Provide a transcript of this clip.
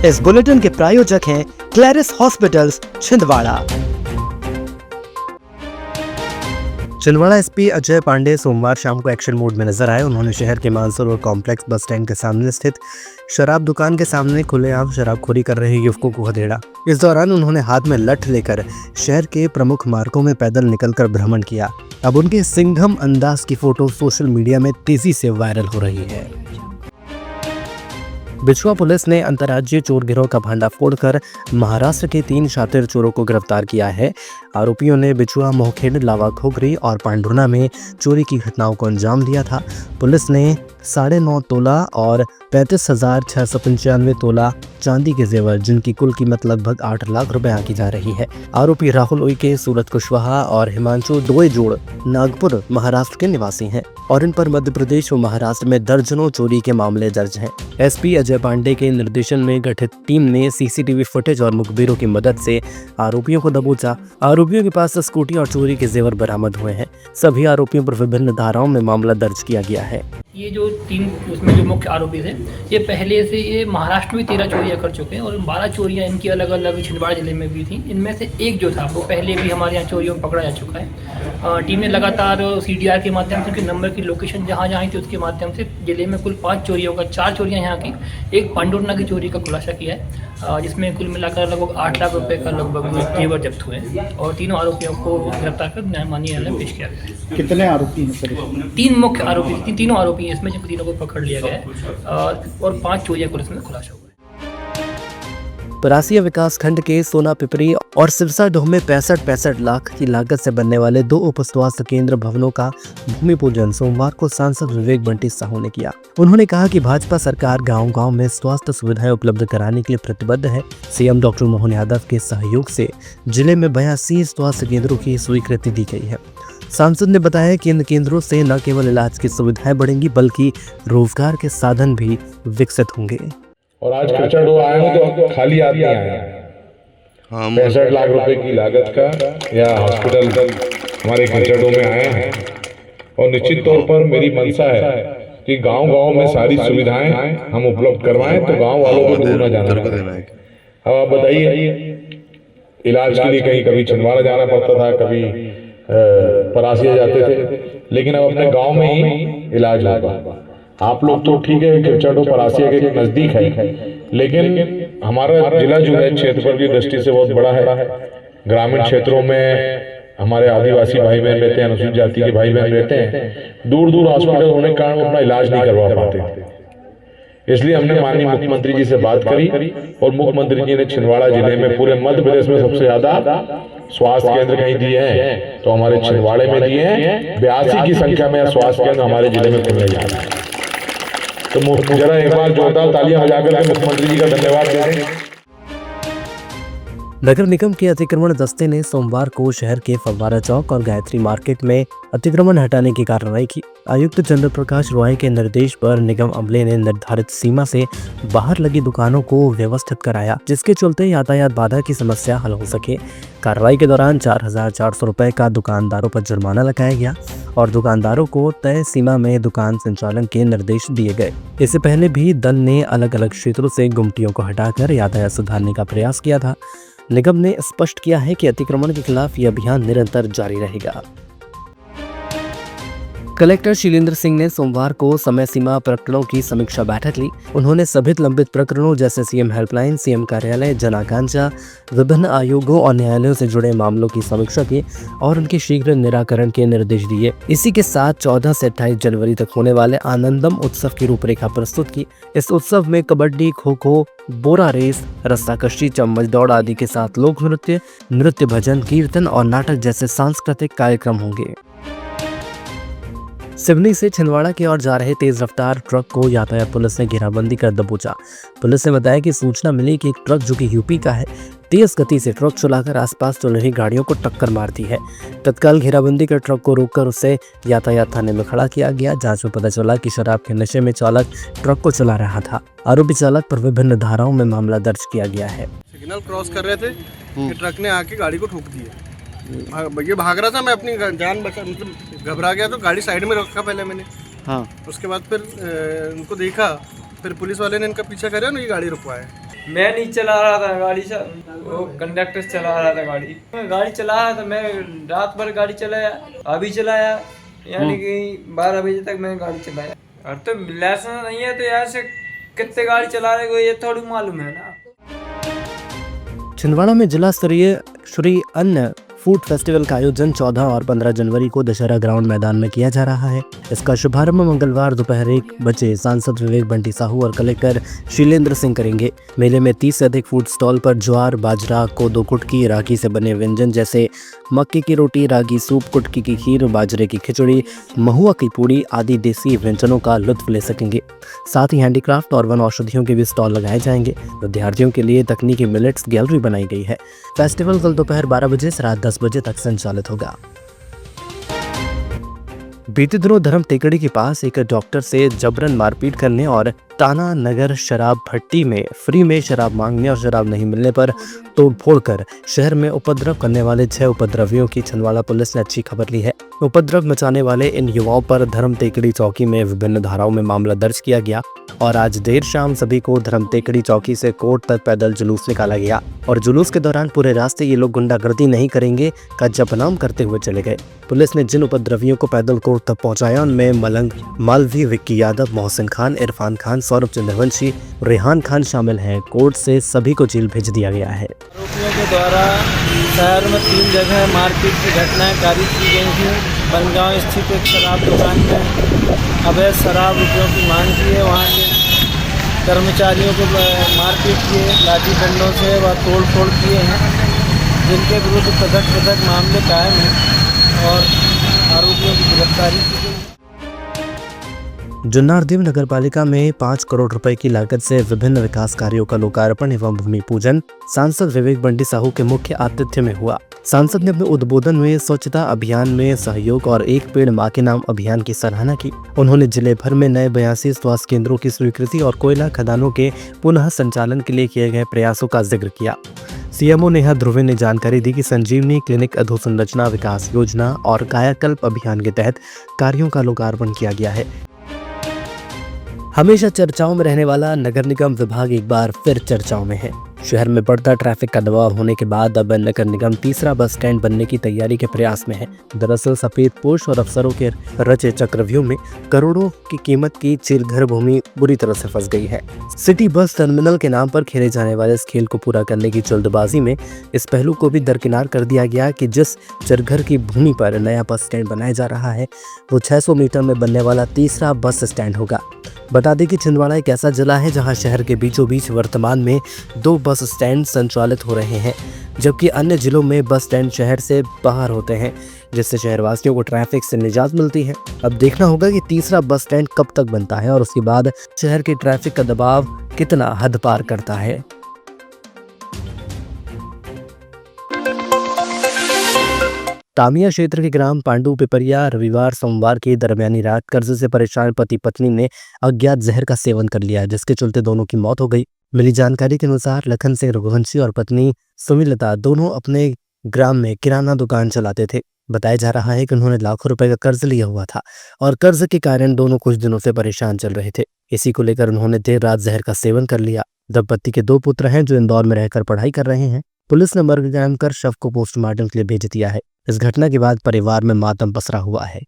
इस बुलेटिन के प्रायोजक हैं Claris hospitals Chhindwara. Chhindwara SP Ajay Pandey सोमवार शाम को एक्शन मोड में नजर आए। उन्होंने शहर के मानसरोवर कॉम्प्लेक्स बस स्टैंड के सामने स्थित शराब दुकान के सामने खुलेआम शराबखोरी कर रहे युवकों को खदेड़ा। इस दौरान उन्होंने हाथ में लठ लेकर शहर के प्रमुख मार्गों में पैदल निकलकर भ्रमण किया। अब उनके सिंघम अंदाज की फोटो सोशल मीडिया में तेजी से वायरल हो रही है। बिछुआ पुलिस ने अंतर्राज्यीय चोर गिरोह का भंडाफोड़ कर महाराष्ट्र के 3 शातिर चोरों को गिरफ्तार किया है। आरोपियों ने बिछुआ, मोहखेड़, लावा घोगरी और पांडुर्ना में चोरी की घटनाओं को अंजाम दिया था। पुलिस ने 9.5 तोला और 35,695 तोला चांदी के जेवर, जिनकी कुल कीमत लगभग 8 लाख रुपए आंकी जा रही है। आरोपी राहुल उइके, सूरत कुशवाहा और हिमांशु जोड़ नागपुर महाराष्ट्र के निवासी हैं और इन पर मध्य प्रदेश और महाराष्ट्र में दर्जनों चोरी के मामले दर्ज हैं। एसपी अजय पांडे के निर्देशन में गठित टीम ने सीसीटीवी फुटेज और मुखबिरों की मदद से आरोपियों को दबोचा। आरोपियों के पास स्कूटी और चोरी के जेवर बरामद हुए हैं। सभी आरोपियों पर विभिन्न धाराओं में मामला दर्ज किया गया है। ये जो 3 उसमें जो मुख्य आरोपी थे, ये पहले से ये महाराष्ट्र में 13 चोरियां कर चुके हैं और 12 चोरियां इनकी अलग अलग छिंदवाड़ा जिले में भी थी। इनमें से एक जो था वो पहले भी हमारे यहाँ चोरियों में पकड़ा जा चुका है। टीम ने लगातार सीडीआर के माध्यम से उनके नंबर की लोकेशन जहाँ जहाँ थी उसके माध्यम से जिले में कुल 5 चोरियों का 4 चोरियाँ यहाँ की, एक पांडुर्ना की चोरी का खुलासा किया है, जिसमें कुल मिलाकर लगभग 8 लाख रुपये का लगभग जेवर जब्त हुए और तीनों आरोपियों को गिरफ्तार कर न्यायमानी न्यायालय में पेश किया गया है। कितने आरोपी हैं सर? 3 मुख्य आरोपी, तीनों आरोपी हैं इसमें, जिन तीनों को पकड़ लिया गया है और 5 चोरियां पुलिस में खुलासा हुआ है। परासिया विकास खंड के सोना पिपरी और सिरसा ढोह में 65 लाख की लागत से बनने वाले 2 उप स्वास्थ्य केंद्र भवनों का भूमि पूजन सोमवार को सांसद विवेक बंटी साहू ने किया। उन्होंने कहा कि भाजपा सरकार गांव-गांव में स्वास्थ्य सुविधाएं उपलब्ध कराने के लिए प्रतिबद्ध है। सीएम डॉक्टर मोहन यादव के सहयोग से जिले में 82 स्वास्थ्य केंद्रों की स्वीकृति दी गई है। सांसद ने बताया कि इन केंद्रों से न केवल इलाज की सुविधाएं बढ़ेंगी बल्कि रोजगार के साधन भी विकसित होंगे। और आज खर्चा डो आए हो तो खाली आदमी आए हैं। 65 लाख रुपए की लागत का या हॉस्पिटल हमारे खर्चा डो में आए हैं और निश्चित तौर पर मेरी मंशा है कि गांव-गांव में सारी सुविधाएं हम उपलब्ध करवाएं तो गांव वालों को दूर न जाना पड़े। अब आप बताइए, इलाज के लिए कहीं कभी छिंदवाड़ा जाना पड़ता था, कभी परासिया जाते थे, लेकिन अब अपने गांव में ही इलाज होगा। आप लोग तो ठीक है खिरचड़ परासिया के नजदीक है, लेकिन हमारा जिला जो है क्षेत्रफल की दृष्टि से बहुत बड़ा है। ग्रामीण क्षेत्रों में हमारे आदिवासी भाई बहन रहते हैं, अनुसूचित जाति के भाई बहन रहते हैं, दूर दूर हॉस्पिटल होने के कारण अपना इलाज नहीं करवा पाते। इसलिए हमने माननीय मुख्यमंत्री जी से बात करी और मुख्यमंत्री जी ने छिंदवाड़ा जिले में पूरे मध्य प्रदेश में सबसे ज्यादा स्वास्थ्य केंद्र कहीं दिए हैं तो हमारे छिंदवाड़े में दिए हैं। 82 की संख्या में स्वास्थ्य केंद्र हमारे जिले में खुलने जा रहा है। तो जरा एक बार जोरदार तालियां बजाकर के मुख्यमंत्री जी का धन्यवाद दें। नगर निगम के अतिक्रमण दस्ते ने सोमवार को शहर के फव्वारा चौक और गायत्री मार्केट में अतिक्रमण हटाने की कार्रवाई की। आयुक्त चंद्र प्रकाश रॉय के निर्देश पर निगम अमले ने निर्धारित सीमा से बाहर लगी दुकानों को व्यवस्थित कराया, जिसके चलते यातायात बाधा की समस्या हल हो सके। कार्रवाई के दौरान 4,400 रुपए का दुकानदारों पर जुर्माना लगाया गया और दुकानदारों को तय सीमा में दुकान संचालन के निर्देश दिए गए। इससे पहले भी दल ने अलग अलग क्षेत्रों से गुमटियों को हटाकर यातायात सुधारने का प्रयास किया था। निगम ने स्पष्ट किया है कि अतिक्रमण के खिलाफ यह अभियान निरंतर जारी रहेगा। कलेक्टर शीलेंद्र सिंह ने सोमवार को समय सीमा प्रकरणों की समीक्षा बैठक ली। उन्होंने सभी लंबित प्रकरणों जैसे सीएम हेल्पलाइन, सीएम कार्यालय, जन आकांक्षा, विभिन्न आयोगों और न्यायालयों से जुड़े मामलों की समीक्षा की और उनके शीघ्र निराकरण के निर्देश दिए। इसी के साथ 14 से 28 जनवरी तक होने वाले आनंदम उत्सव की रूपरेखा प्रस्तुत की। इस उत्सव में कबड्डी, खो खो, बोरा रेस, रस्साकशी, चम्मच दौड़ आदि के साथ लोक नृत्य, भजन, कीर्तन और नाटक जैसे सांस्कृतिक कार्यक्रम होंगे। सिवनी से छिंदवाड़ा की ओर जा रहे तेज रफ्तार ट्रक को यातायात पुलिस ने घेराबंदी कर दबोचा। पुलिस ने बताया कि सूचना मिली कि एक ट्रक जो कि यूपी का है तेज गति से ट्रक चलाकर आसपास चल रही गाड़ियों को टक्कर मारती है। तत्काल घेराबंदी कर ट्रक को रोककर उसे यातायात थाने में खड़ा किया गया। जांच में पता चला कि शराब के नशे में चालक ट्रक को चला रहा था। आरोपी चालक पर विभिन्न धाराओं में मामला दर्ज किया गया है। सिग्नल क्रॉस कर रहे थे कि ट्रक ने आके गाड़ी को ठोक दिया। ये भाग रहा था, मैं अपनी जान बचा, मतलब घबरा गया तो गाड़ी साइड में रखा पहले मैंने। हाँ। उसके बाद फिर उनको देखा, फिर पुलिस वाले ने इनका पीछा करा ना, ये गाड़ी रुकवाया। मैं नहीं चला रहा था गाड़ी से, वो कंडक्टर चला रहा था गाड़ी। मैं गाड़ी चला रहा था, मैं रात भर गाड़ी चलाया, अभी चलाया, यानी कि 12 बजे तक मैंने गाड़ी चलाया। और तो लाइसेंस नहीं है तो यहाँ से कितने गाड़ी चला रहे हो ये थोड़ी मालूम है ना। छिंदवाड़ा में जिला स्तरीय श्री अन्न फूड फेस्टिवल का आयोजन 14 और 15 जनवरी को दशहरा ग्राउंड मैदान में किया जा रहा है। इसका शुभारंभ मंगलवार दोपहर 1 बजे सांसद विवेक बंटी साहू और कलेक्टर शीलेंद्र सिंह करेंगे। मेले में 30 से अधिक फूड स्टॉल पर ज्वार, बाजरा, कोदो, कुटकी, रागी से बने व्यंजन जैसे मक्के की रोटी, रागी सूप, कुटकी की खीर, बाजरे की खिचड़ी, महुआ की पूड़ी आदि देसी व्यंजनों का लुत्फ ले सकेंगे। साथ ही हैंडीक्राफ्ट और वन औषधियों के भी स्टॉल लगाए जाएंगे। विद्यार्थियों के लिए तकनीकी मिलेट्स गैलरी बनाई गई है। फेस्टिवल कल दोपहर 12 बजे से रात 10 बजे तक संचालित होगा। बीते दिनों धर्म टेकड़ी के पास एक डॉक्टर से जबरन मारपीट करने और ताना नगर शराब भट्टी में फ्री में शराब मांगने और शराब नहीं मिलने पर तोड़फोड़ कर शहर में उपद्रव करने वाले 6 उपद्रवियों की छिंदवाड़ा पुलिस ने अच्छी खबर ली है। उपद्रव मचाने वाले इन युवाओं पर धर्म टेकड़ी चौकी में विभिन्न धाराओं में मामला दर्ज किया गया और आज देर शाम सभी को धर्म टेकड़ी चौकी से कोर्ट तक पैदल जुलूस निकाला गया और जुलूस के दौरान पूरे रास्ते ये लोग गुंडागर्दी नहीं करेंगे का जपनाम करते हुए चले गए। पुलिस ने जिन उपद्रवियों को पैदल कोर्ट तक पहुंचाया उनमें मलंग, मालवी, विक्की यादव, मोहसिन खान, इरफान खान, सौरभ चंद्रवंशी, रेहान खान शामिल हैं। कोर्ट से सभी को जेल भेज दिया गया है। आरोपियों के द्वारा शहर में 3 जगह मारपीट की घटनाएं कारित की गई थी। बनगांव स्थित एक शराब दुकान में अवैध शराब रुपयों की मांग की है, वहाँ के कर्मचारियों को मारपीट किए, लाठी डंडों से व तोड़-फोड़ किए हैं, जिनके विरुद्ध पृथक मामले कायम हैं और आरोपियों की गिरफ्तारी की गई। जुन्नारदेव नगर पालिका में 5 करोड़ रुपए की लागत से विभिन्न विकास कार्यों का लोकार्पण एवं भूमि पूजन सांसद विवेक बंटी साहू के मुख्य आतिथ्य में हुआ। सांसद ने अपने उद्बोधन में स्वच्छता अभियान में सहयोग और एक पेड़ मां के नाम अभियान की सराहना की। उन्होंने जिले भर में नए 82 स्वास्थ्य केंद्रों की स्वीकृति और कोयला खदानों के पुनः संचालन के लिए किए गए प्रयासों का जिक्र किया। सीएमओ नेहा ध्रुवे ने जानकारी दी कि संजीवनी क्लिनिक, अधोसंरचना विकास योजना और कायाकल्प अभियान के तहत कार्यों का लोकार्पण किया गया है। हमेशा चर्चाओं में रहने वाला नगर निगम विभाग एक बार फिर चर्चाओं में है। शहर में बढ़ता ट्रैफिक का दबाव होने के बाद अब नगर निगम तीसरा बस स्टैंड बनने की तैयारी के प्रयास में है। दरअसल सफेद पोश और अफसरों के रचे चक्रव्यूह में करोड़ों की कीमत की चिरघर भूमि बुरी तरह से फंस गई है। सिटी बस टर्मिनल के नाम पर खेले जाने वाले इस खेल को पूरा करने की जल्दबाजी में इस पहलू को भी दरकिनार कर दिया गया कि जिस चिरघर की भूमि पर नया बस स्टैंड बनाया जा रहा है वो 600 मीटर में बनने वाला तीसरा बस स्टैंड होगा। बता दें कि छिंदवाड़ा एक ऐसा जिला है जहां शहर के बीचों बीच वर्तमान में 2 बस स्टैंड संचालित हो रहे हैं, जबकि अन्य जिलों में बस स्टैंड शहर से बाहर होते हैं, जिससे शहरवासियों को ट्रैफिक से निजात मिलती है। अब देखना होगा कि तीसरा बस स्टैंड कब तक बनता है और उसके बाद शहर के ट्रैफिक का दबाव कितना हद पार करता है। तामिया क्षेत्र के ग्राम पांडु पिपरिया रविवार सोमवार की दरमियानी रात कर्ज से परेशान पति पत्नी ने अज्ञात जहर का सेवन कर लिया, जिसके चलते दोनों की मौत हो गई। मिली जानकारी के अनुसार लखन सिंह रघुवंशी और पत्नी सुमिलता दोनों अपने ग्राम में किराना दुकान चलाते थे। बताया जा रहा है कि उन्होंने लाखों रुपए का कर्ज लिया हुआ था और कर्ज के कारण दोनों कुछ दिनों से परेशान चल रहे थे। इसी को लेकर उन्होंने देर रात जहर का सेवन कर लिया। दंपत्ति के 2 पुत्र हैं जो इंदौर में रहकर पढ़ाई कर रहे हैं। पुलिस ने मर्ग कायम कर शव को पोस्टमार्टम के लिए भेज दिया है। इस घटना के बाद परिवार में मातम पसरा हुआ है।